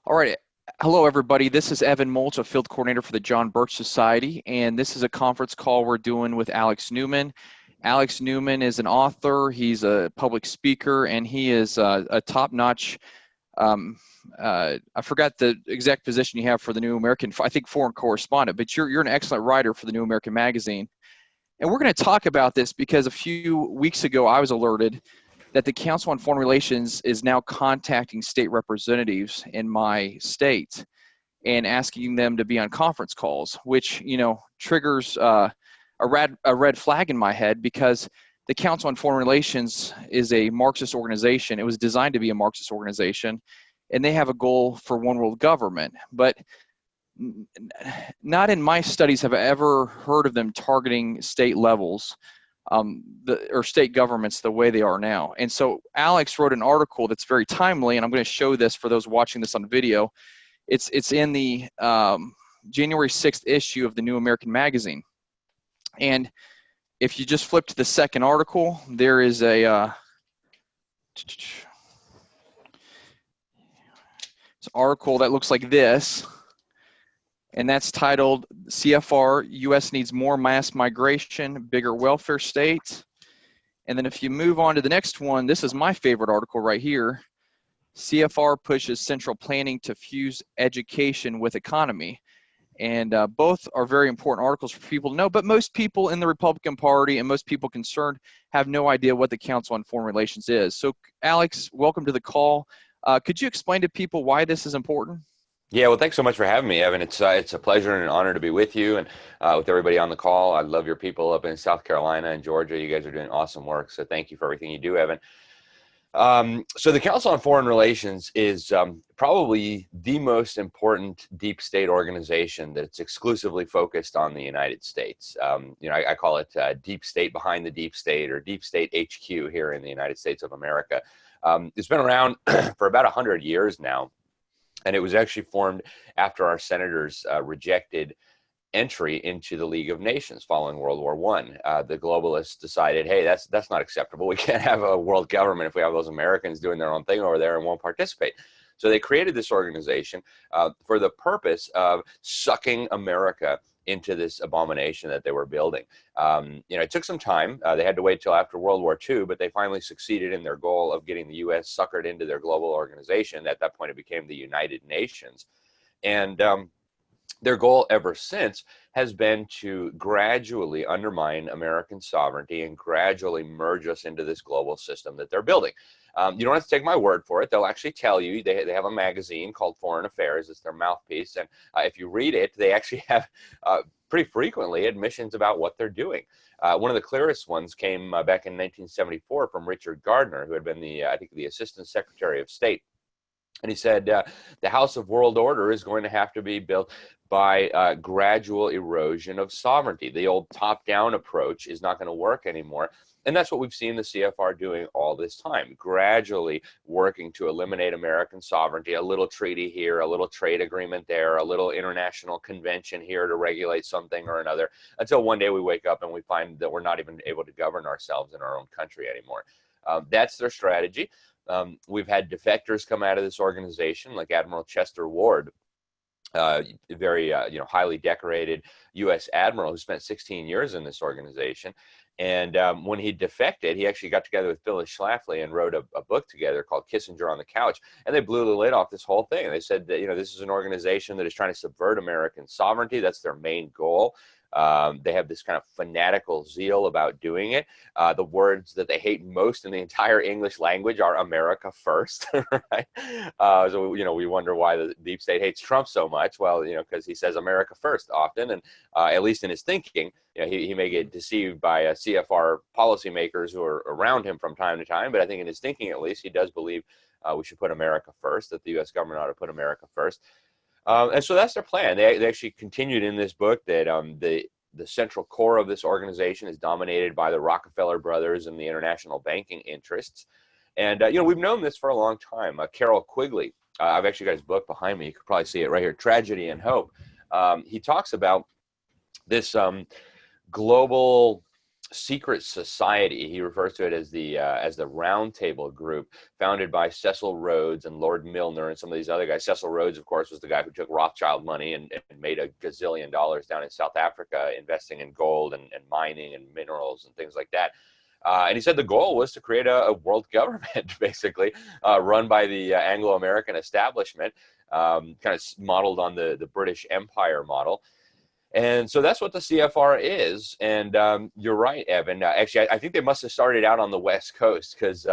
All right. Hello, everybody. This is Evan Mulch, a field coordinator for the John Birch Society, and this is a conference call we're doing with Alex Newman. Alex Newman is an author, he's a public speaker, and he is a top-notch, I forgot the exact position you have for the New American, I think foreign correspondent, but you're an excellent writer for the New American Magazine. And we're going to talk about this because a few weeks ago I was alerted that the Council on Foreign Relations is now contacting state representatives in my state and asking them to be on conference calls, which, triggers a red flag in my head because the Council on Foreign Relations is a Marxist organization. It was designed to be a Marxist organization, and they have a goal for one world government. But not in my studies have I ever heard of them targeting state levels or state governments the way they are now. And so Alex wrote an article that's very timely, and I'm going to show this for those watching this on video. It's in the January 6th issue of the New American Magazine. And if you just flip to the second article, there is an article that looks like this. And that's titled CFR, U.S. needs more mass migration, bigger welfare state. And then if you move on to the next one, this is my favorite article right here. CFR pushes central planning to fuse education with economy. And both are very important articles for people to know, but most people in the Republican Party and most people concerned have no idea what the Council on Foreign Relations is. So Alex, welcome to the call. Could you explain to people why this is important? Yeah, well, thanks so much for having me, Evan. It's a pleasure and an honor to be with you and with everybody on the call. I love your people up in South Carolina and Georgia. You guys are doing awesome work, so thank you for everything you do, Evan. So the Council on Foreign Relations is probably the most important deep state organization that's exclusively focused on the United States. I call it deep state behind the deep state, or deep state HQ here in the United States of America. It's been around for about 100 years now. And it was actually formed after our senators rejected entry into the League of Nations following World War I. The globalists decided, hey, that's not acceptable. We can't have a world government if we have those Americans doing their own thing over there and won't participate. So they created this organization for the purpose of sucking America into this abomination that they were building. It took some time. They had to wait till after World War II, but they finally succeeded in their goal of getting the U.S. suckered into their global organization. At that point, it became the United Nations. And their goal ever since has been to gradually undermine American sovereignty and gradually merge us into this global system that they're building. You don't have to take my word for it. They'll actually tell you. They have a magazine called Foreign Affairs. It's their mouthpiece. And if you read it, they actually have pretty frequently admissions about what they're doing. One of the clearest ones came back in 1974 from Richard Gardner, who had been I think the Assistant Secretary of State. And he said, the House of World Order is going to have to be built by gradual erosion of sovereignty. The old top-down approach is not going to work anymore. And that's what we've seen the CFR doing all this time, gradually working to eliminate American sovereignty, a little treaty here, a little trade agreement there, a little international convention here to regulate something or another, until one day we wake up and we find that we're not even able to govern ourselves in our own country anymore. That's their strategy. We've had defectors come out of this organization, like Admiral Chester Ward, very highly decorated U.S. admiral who spent 16 years in this organization. And when he defected, he actually got together with Phyllis Schlafly and wrote a book together called Kissinger on the Couch. And they blew the lid off this whole thing. They said that, this is an organization that is trying to subvert American sovereignty. That's their main goal. They have this kind of fanatical zeal about doing it. The words that they hate most in the entire English language are America first, right? So, we wonder why the deep state hates Trump so much. Well, because he says America first often, and at least in his thinking, he may get deceived by CFR policymakers who are around him from time to time. But I think in his thinking, at least, he does believe we should put America first, that the U.S. government ought to put America first. And so that's their plan. They actually continued in this book that the central core of this organization is dominated by the Rockefeller brothers and the international banking interests. And, we've known this for a long time. Carroll Quigley, I've actually got his book behind me. You could probably see it right here, Tragedy and Hope. He talks about this global secret society. He refers to it as the Round Table Group, founded by Cecil Rhodes and Lord Milner and some of these other guys. Cecil Rhodes, of course, was the guy who took Rothschild money and made a gazillion dollars down in South Africa, investing in gold and mining and minerals and things like that. And he said the goal was to create a world government, basically, run by the Anglo-American establishment, kind of modeled on the British Empire model. And so that's what the CFR is. And you're right, Evan. Actually, I think they must have started out on the West Coast, because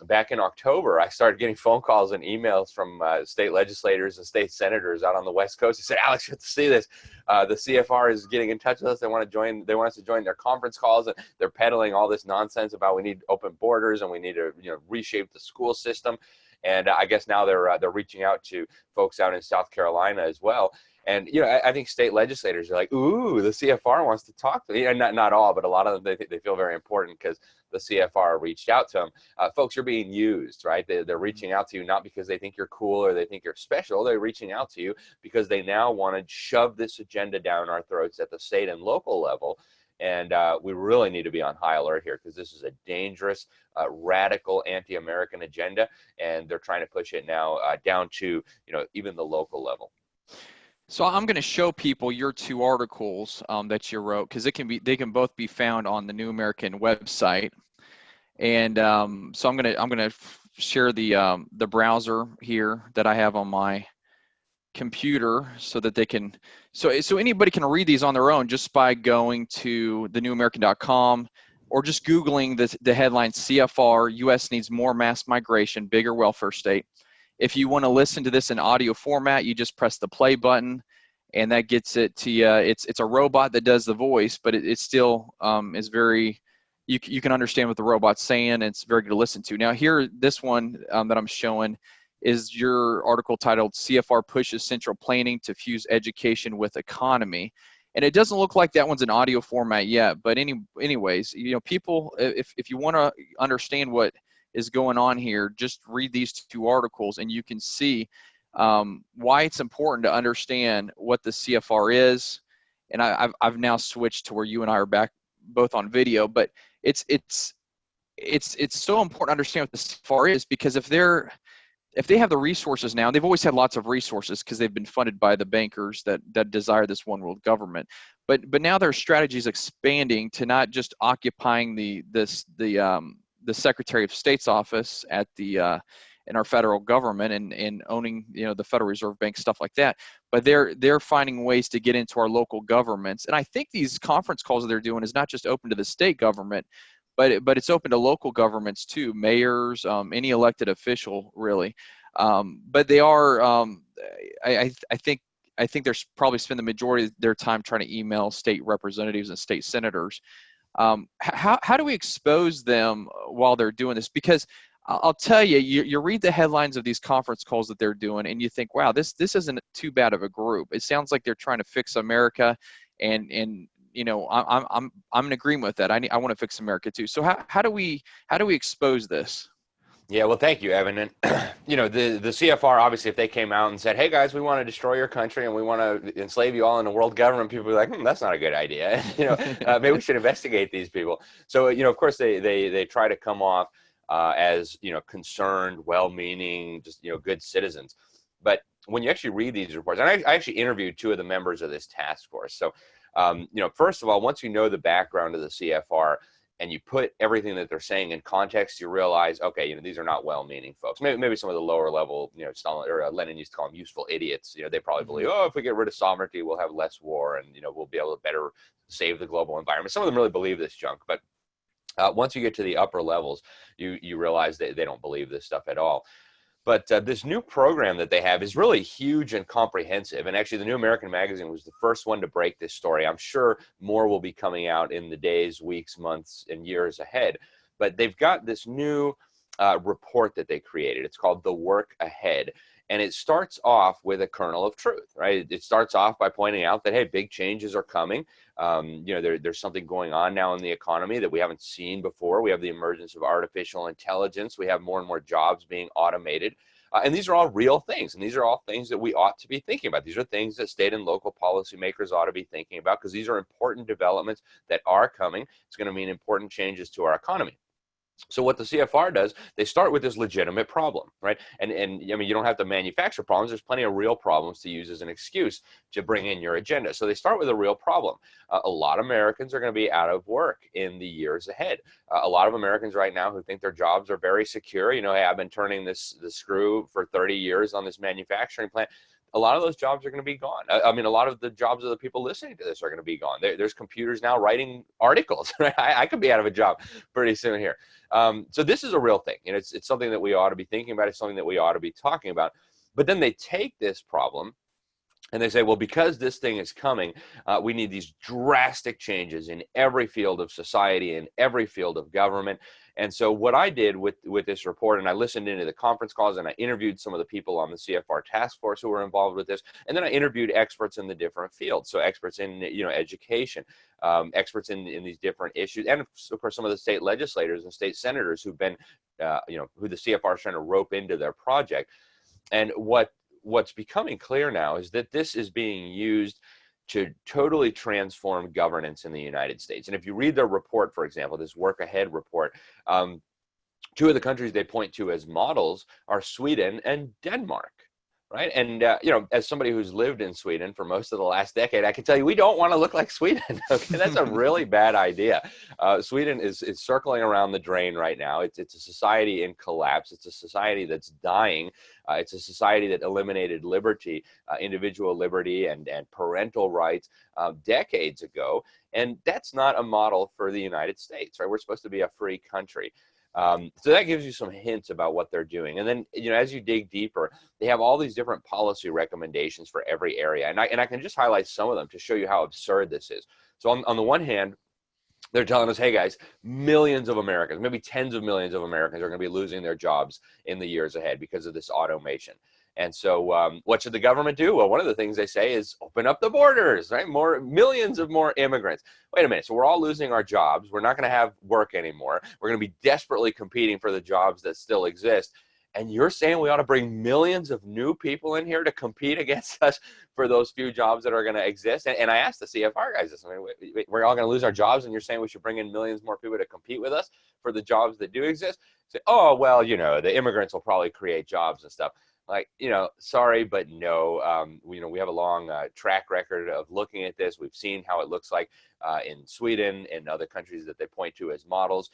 back in October, I started getting phone calls and emails from state legislators and state senators out on the West Coast. They said, Alex, you have to see this. The CFR is getting in touch with us. They want to join. They want us to join their conference calls. And they're peddling all this nonsense about we need open borders and we need to reshape the school system. And I guess now they're reaching out to folks out in South Carolina as well. And I think state legislators are like, "Ooh, the CFR wants to talk to me." And not all, but a lot of them, they feel very important because the CFR reached out to them. Folks, you're being used, right? They're reaching out to you not because they think you're cool or they think you're special. They're reaching out to you because they now want to shove this agenda down our throats at the state and local level. And we really need to be on high alert here, because this is a dangerous, radical anti-American agenda, and they're trying to push it now down to even the local level. So I'm going to show people your two articles that you wrote, because they can both be found on the New American website. And so I'm going to share the browser here that I have on my computer, so that they can so anybody can read these on their own just by going to thenewamerican.com or just Googling the headline CFR US needs more mass migration, bigger welfare state. If you want to listen to this in audio format, you just press the play button, and that gets it to you. It's a robot that does the voice, but it still is very, you can understand what the robot's saying. It's very good to listen to. Now here, this one that I'm showing is your article titled "CFR Pushes Central Planning to Fuse Education with Economy." And it doesn't look like that one's in audio format yet, but anyways, people, if you want to understand what is going on here, just read these two articles and you can see why it's important to understand what the CFR is. And I've now switched to where you and I are back both on video, but it's so important to understand what the CFR is, because if they have the resources now, they've always had lots of resources because they've been funded by the bankers that desire this one world government. But now their strategy is expanding to not just occupying the Secretary of State's office at in our federal government and owning the Federal Reserve Bank, stuff like that, but they're finding ways to get into our local governments. And I think these conference calls that they're doing is not just open to the state government, but it's open to local governments too, mayors, any elected official really. But they are, I think they're probably spend the majority of their time trying to email state representatives and state senators. How do we expose them while they're doing this? Because I'll tell you, you read the headlines of these conference calls that they're doing, and you think, wow, this isn't too bad of a group. It sounds like they're trying to fix America, and I'm in agreement with that. I want to fix America too. So how do we expose this? Yeah, well, thank you, Evan. And the CFR, obviously, if they came out and said, "Hey guys, we want to destroy your country and we want to enslave you all in a world government," people would be like, "That's not a good idea." Maybe we should investigate these people. So of course, they try to come off as concerned, well-meaning, just good citizens. But when you actually read these reports, and I actually interviewed two of the members of this task force. So first of all, once you know the background of the CFR, and you put everything that they're saying in context, you realize, okay, these are not well-meaning folks. Maybe some of the lower level, Stalin or Lenin used to call them useful idiots. They probably believe, oh, if we get rid of sovereignty, we'll have less war, and we'll be able to better save the global environment. Some of them really believe this junk, but once you get to the upper levels, you realize that they don't believe this stuff at all. But this new program that they have is really huge and comprehensive. And actually, the New American Magazine was the first one to break this story. I'm sure more will be coming out in the days, weeks, months, and years ahead. But they've got this new report that they created. It's called The Work Ahead. And it starts off with a kernel of truth, right? It starts off by pointing out that, hey, big changes are coming. There's something going on now in the economy that we haven't seen before. We have the emergence of artificial intelligence. We have more and more jobs being automated. And these are all real things. And these are all things that we ought to be thinking about. These are things that state and local policymakers ought to be thinking about, because these are important developments that are coming. It's going to mean important changes to our economy. So what the CFR does, they start with this legitimate problem, right? And I mean, you don't have to manufacture problems. There's plenty of real problems to use as an excuse to bring in your agenda. So they start with a real problem. A lot of Americans are going to be out of work in the years ahead. A lot of Americans right now who think their jobs are very secure. You know, hey, I've been turning the screw for 30 years on this manufacturing plant. A lot of those jobs are going to be gone. I mean, a lot of the jobs of the people listening to this are going to be gone. There's computers now writing articles, right? I could be out of a job pretty soon here. So this is a real thing. You know, it's something that we ought to be thinking about. It's something that we ought to be talking about. But then they take this problem and they say, well, because this thing is coming, we need these drastic changes in every field of society, in every field of government. And so what I did with this report, and I listened into the conference calls, and I interviewed some of the people on the CFR task force who were involved with this, and then I interviewed experts in the different fields. So experts in, you know, education, experts in these different issues, and of course some of the state legislators and state senators who've been, you know, who the CFR is trying to rope into their project. And what's becoming clear now is that this is being used to totally transform governance in the United States. And if you read their report, for example, this Work Ahead report, two of the countries they point to as models are Sweden and Denmark, right? And, you know, as somebody who's lived in Sweden for most of the last decade, I can tell you we don't want to look like Sweden. Okay, that's a really bad idea. Sweden is circling around the drain right now. It's a society in collapse. It's a society that's dying. It's a society that eliminated liberty, individual liberty and parental rights decades ago. And that's not a model for the United States, right? We're supposed to be a free country. So that gives you some hints about what they're doing. And then, you know, as you dig deeper, they have all these different policy recommendations for every area. And I can just highlight some of them to show you how absurd this is. So on the one hand, they're telling us, hey guys, millions of Americans, maybe tens of millions of Americans are going to be losing their jobs in the years ahead because of this automation. And so what should the government do? Well, one of the things they say is open up the borders, right? Millions of more immigrants. Wait a minute. So we're all losing our jobs. We're not going to have work anymore. We're going to be desperately competing for the jobs that still exist. And you're saying we ought to bring millions of new people in here to compete against us for those few jobs that are going to exist? And I asked the CFR guys this. I mean, we're all going to lose our jobs, and you're saying we should bring in millions more people to compete with us for the jobs that do exist? Say, oh, well, you know, the immigrants will probably create jobs and stuff. Like, you know, sorry, but no. You know, we have a long track record of looking at this. We've seen how it looks like in Sweden and other countries that they point to as models.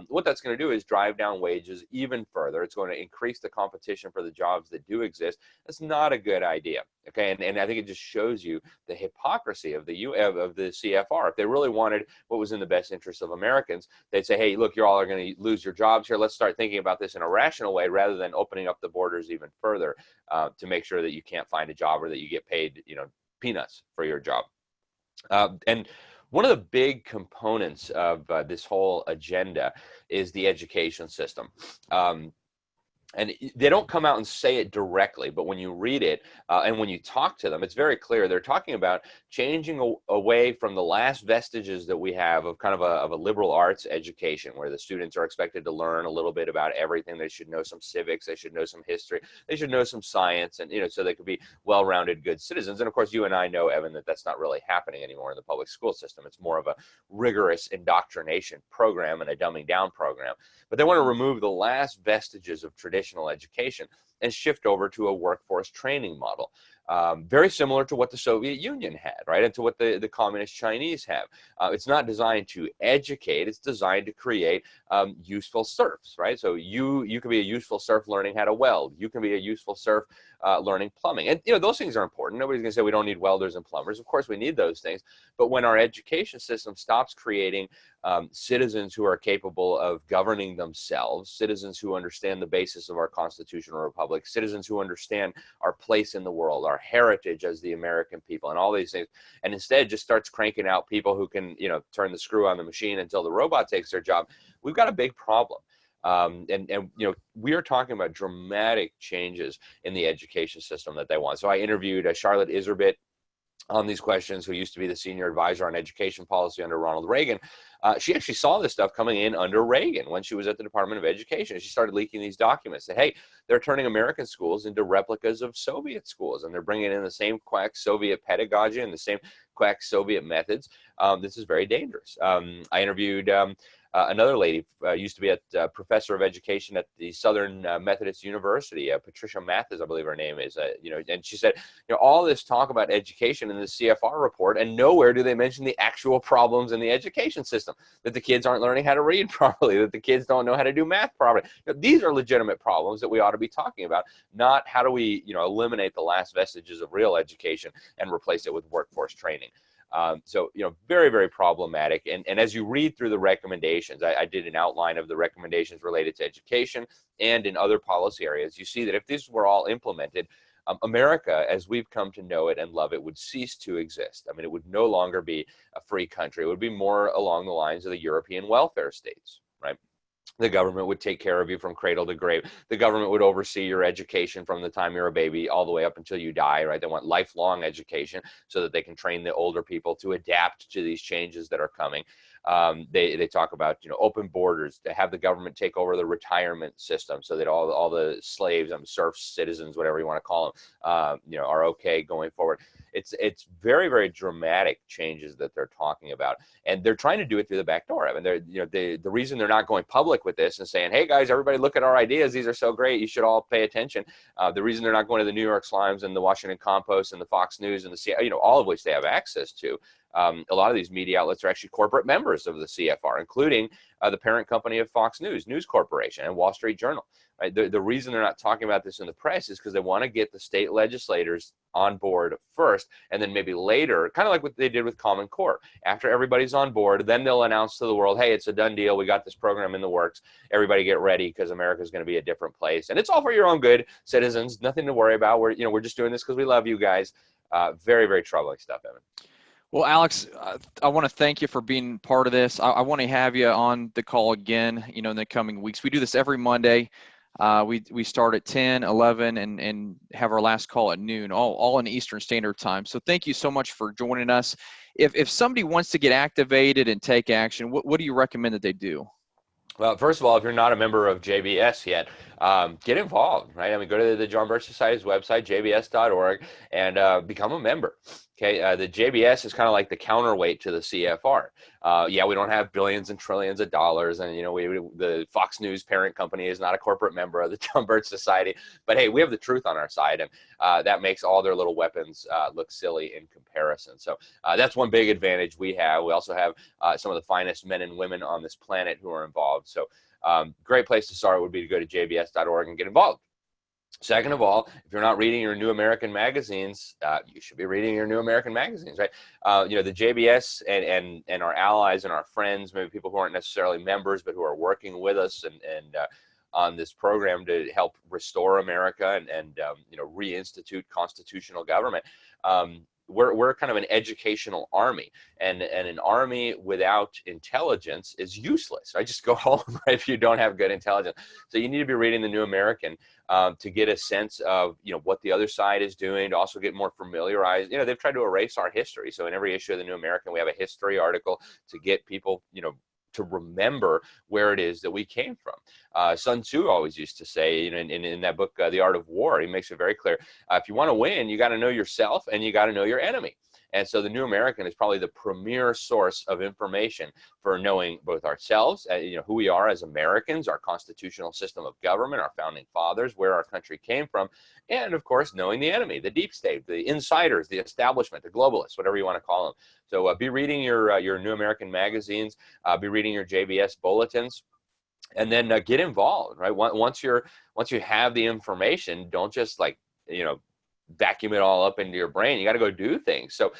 What that's going to do is drive down wages even further. It's going to increase the competition for the jobs that do exist. That's not a good idea. Okay, and I think it just shows you the hypocrisy of the CFR. If they really wanted what was in the best interest of Americans, they'd say, hey, look, you all are going to lose your jobs here. Let's start thinking about this in a rational way rather than opening up the borders even further to make sure that you can't find a job or that you get paid, you know, peanuts for your job. And one of the big components of this whole agenda is the education system. And they don't come out and say it directly, but when you read it and when you talk to them, it's very clear. They're talking about changing away from the last vestiges that we have of kind of a liberal arts education, where the students are expected to learn a little bit about everything. They should know some civics, they should know some history, they should know some science, and, you know, so they could be well-rounded, good citizens. And of course, you and I know, Evan, that that's not really happening anymore in the public school system. It's more of a rigorous indoctrination program and a dumbing down program. But they want to remove the last vestiges of traditional education and shift over to a workforce training model. Very similar to what the Soviet Union had, right? And to what the communist Chinese have. It's not designed to educate, it's designed to create useful serfs, right? So you can be a useful serf learning how to weld. You can be a useful serf learning plumbing. And, you know, those things are important. Nobody's gonna say we don't need welders and plumbers. Of course we need those things. But when our education system stops creating citizens who are capable of governing themselves, citizens who understand the basis of our constitutional republic, citizens who understand our place in the world, our heritage as the American people, and all these things, and instead just starts cranking out people who can, you know, turn the screw on the machine until the robot takes their job, we've got a big problem. And you know, we are talking about dramatic changes in the education system that they want. So I interviewed Charlotte Iserbit, on these questions, who used to be the senior advisor on education policy under Ronald Reagan. She actually saw this stuff coming in under Reagan when she was at the Department of Education. She started leaking these documents that, hey, they're turning American schools into replicas of Soviet schools, and they're bringing in the same quack Soviet pedagogy and the same quack Soviet methods. This is very dangerous. I interviewed another lady, used to be a professor of education at the Southern Methodist University, Patricia Mathis, I believe her name is, and she said, all this talk about education in the CFR report, and nowhere do they mention the actual problems in the education system, that the kids aren't learning how to read properly, that the kids don't know how to do math properly. These are legitimate problems that we ought to be talking about, not how do we, eliminate the last vestiges of real education and replace it with workforce training. So, very, very problematic. And as you read through the recommendations, I did an outline of the recommendations related to education and in other policy areas. You see that if these were all implemented, America, as we've come to know it and love it, would cease to exist. I mean, it would no longer be a free country. It would be more along the lines of the European welfare states, right? The government would take care of you from cradle to grave. The government would oversee your education from the time you're a baby all the way up until you die, right? They want lifelong education so that they can train the older people to adapt to these changes that are coming. They talk about, open borders, to have the government take over the retirement system so that all the slaves, serfs, citizens, whatever you want to call them, are okay going forward. It's very, very dramatic changes that they're talking about, and they're trying to do it through the back door. I mean, the reason they're not going public with this and saying, hey guys, everybody look at our ideas, these are so great, you should all pay attention. The reason they're not going to the New York Slimes and the Washington Compost and the Fox News and the all of which they have access to. A lot of these media outlets are actually corporate members of the CFR, including the parent company of Fox News, News Corporation, and Wall Street Journal. Right? The reason they're not talking about this in the press is because they want to get the state legislators on board first, and then maybe later, kind of like what they did with Common Core. After everybody's on board, then they'll announce to the world, hey, it's a done deal. We got this program in the works. Everybody get ready because America's going to be a different place. And it's all for your own good, citizens. Nothing to worry about. We're just doing this because we love you guys. Very, very troubling stuff, Evan. Well, Alex, I want to thank you for being part of this. I want to have you on the call again, in the coming weeks. We do this every Monday. We start at 10, 11, and have our last call at noon, all in Eastern Standard Time. So thank you so much for joining us. If somebody wants to get activated and take action, what do you recommend that they do? Well, first of all, if you're not a member of JBS yet, get involved, right? I mean, go to the John Birch Society's website, jbs.org, and become a member. Okay, the JBS is kind of like the counterweight to the CFR. Yeah, we don't have billions and trillions of dollars, and the Fox News parent company is not a corporate member of the John Birch Society. But hey, we have the truth on our side, and that makes all their little weapons look silly in comparison. So that's one big advantage we have. We also have some of the finest men and women on this planet who are involved. So great place to start would be to go to jbs.org and get involved. Second of all, if you're not reading your New American magazines, you should be reading your New American magazines, right? The JBS and our allies and our friends, maybe people who aren't necessarily members, but who are working with us and on this program to help restore America and reinstitute constitutional government. We're kind of an educational army, and an army without intelligence is useless. I just go home right, if you don't have good intelligence. So you need to be reading the New American to get a sense of what the other side is doing, to also get more familiarized. They've tried to erase our history. So in every issue of the New American, we have a history article to get people to remember where it is that we came from. Sun Tzu always used to say, in that book, The Art of War, he makes it very clear. If you want to win, you got to know yourself and you got to know your enemy. And so the New American is probably the premier source of information for knowing both ourselves, who we are as Americans, our constitutional system of government, our founding fathers, where our country came from, and of course, knowing the enemy, the deep state, the insiders, the establishment, the globalists, whatever you want to call them. So be reading your New American magazines, be reading your JBS bulletins, and then get involved, right? Once you have the information, don't just vacuum it all up into your brain. You got to go do things. So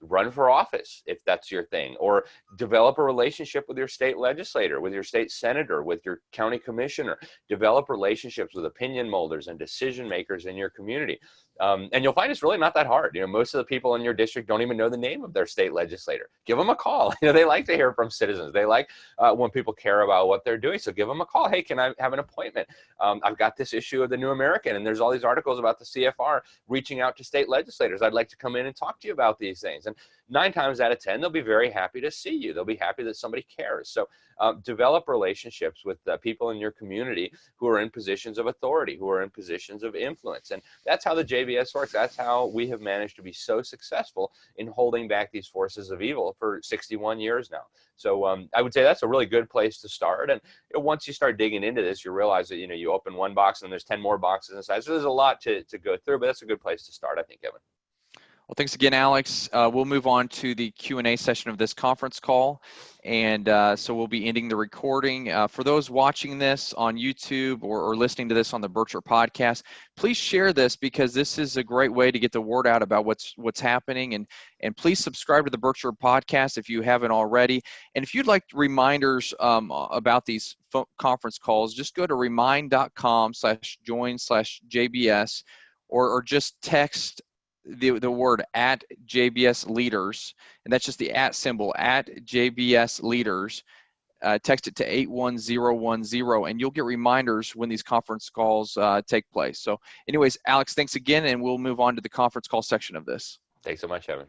run for office if that's your thing, or develop a relationship with your state legislator, with your state senator, with your county commissioner. Develop relationships with opinion molders and decision makers in your community. And you'll find it's really not that hard. Most of the people in your district don't even know the name of their state legislator. Give them a call. They like to hear from citizens. They like when people care about what they're doing. So give them a call. Hey, can I have an appointment? I've got this issue of the New American, and there's all these articles about the CFR. reaching out to state legislators. I'd like to come in and talk to you about these things. And 9 times out of 10, they'll be very happy to see you. They'll be happy that somebody cares. So develop relationships with people in your community who are in positions of authority, who are in positions of influence. And that's how the JBS works. That's how we have managed to be so successful in holding back these forces of evil for 61 years now. So I would say that's a really good place to start. And once you start digging into this, you realize that, you open one box and there's 10 more boxes inside. So there's a lot to go through, but that's a good place to start, I think, Evan. Well, thanks again, Alex. We'll move on to the Q&A session of this conference call. And so we'll be ending the recording. For those watching this on YouTube or listening to this on the Bircher podcast, please share this, because this is a great way to get the word out about what's happening. And please subscribe to the Bircher podcast if you haven't already. And if you'd like reminders about these conference calls, just go to remind.com/join/JBS or just text the word at JBS Leaders, and that's just the at symbol, at JBS Leaders. Text it to 81010, and you'll get reminders when these conference calls take place. So anyways, Alex, thanks again, and we'll move on to the conference call section of this. Thanks so much, Evan.